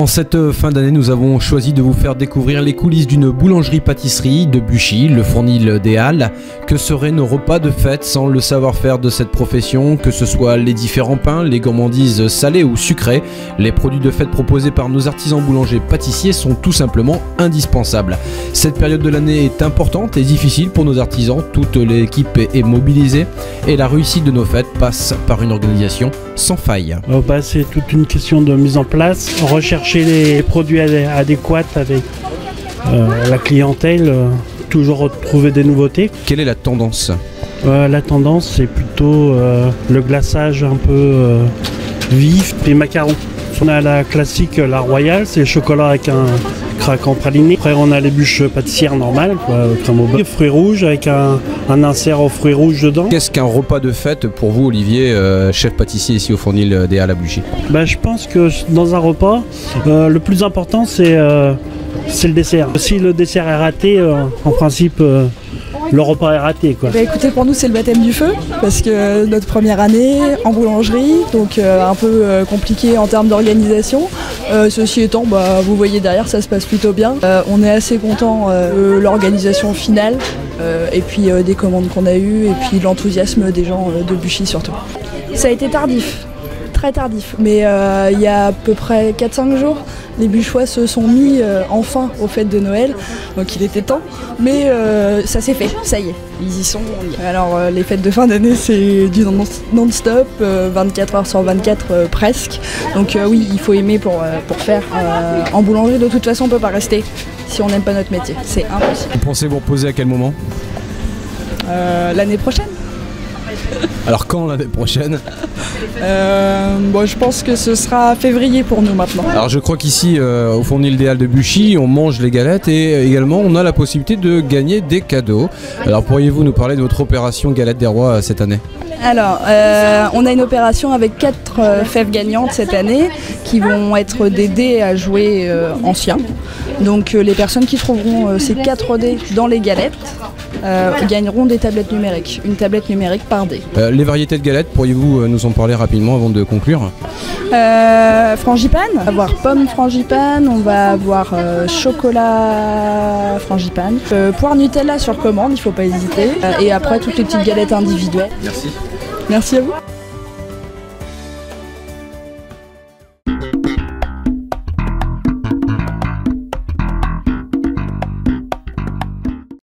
En cette fin d'année, nous avons choisi de vous faire découvrir les coulisses d'une boulangerie-pâtisserie de Buchy, le Fournil des Halles. Que seraient nos repas de fête sans le savoir-faire de cette profession, que ce soit les différents pains, les gourmandises salées ou sucrées. Les produits de fête proposés par nos artisans boulangers-pâtissiers sont tout simplement indispensables. Cette période de l'année est importante et difficile pour nos artisans, toute l'équipe est mobilisée et la réussite de nos fêtes passe par une organisation sans faille. C'est toute une question de mise en place, rechercher les produits adéquats avec la clientèle, toujours trouver des nouveautés. Quelle est la tendance ? La tendance, c'est plutôt le glaçage un peu vif, les macarons. On a la classique, la royale, c'est le chocolat avec un craquant praliné. Après, on a les bûches pâtissières normales, crème au beurre. Fruits rouges avec un insert aux fruits rouges dedans. Qu'est-ce qu'un repas de fête pour vous, Olivier, chef pâtissier ici au Fournil des Halles à Buchy ? Je pense que dans un repas, le plus important, c'est le dessert. Si le dessert est raté, en principe, le repas est raté, quoi. Écoutez, pour nous c'est le baptême du feu parce que notre première année en boulangerie, donc un peu compliqué en termes d'organisation. Ceci étant, vous voyez derrière, ça se passe plutôt bien. On est assez content de l'organisation finale et puis des commandes qu'on a eues et puis l'enthousiasme des gens de Buchy surtout. Ça a été tardif, très tardif, mais il y a à peu près 4-5 jours. Les Buchois se sont mis enfin aux fêtes de Noël, donc il était temps, mais ça s'est fait, ça y est, ils y sont. Alors les fêtes de fin d'année c'est du non-stop, 24 heures sur 24 presque, donc oui il faut aimer pour faire. En boulangerie de toute façon on peut pas rester si on n'aime pas notre métier, c'est impossible. Vous pensez vous reposer à quel moment ? L'année prochaine. Alors quand l'année prochaine ? Je pense que ce sera février pour nous maintenant. Alors je crois qu'ici au Fournil des Halles de Buchy, on mange les galettes et également on a la possibilité de gagner des cadeaux. Alors pourriez-vous nous parler de votre opération Galette des Rois cette année ? Alors, on a une opération avec 4 fèves gagnantes cette année qui vont être des dés à jouer anciens. Donc les personnes qui trouveront ces 4 dés dans les galettes gagneront des tablettes numériques, une tablette numérique par dé. Les variétés de galettes, pourriez-vous nous en parler rapidement avant de conclure ? Frangipane, on va avoir pomme frangipane, on va avoir chocolat frangipane, poire Nutella sur commande, il ne faut pas hésiter, et après toutes les petites galettes individuelles. Merci. Merci à vous.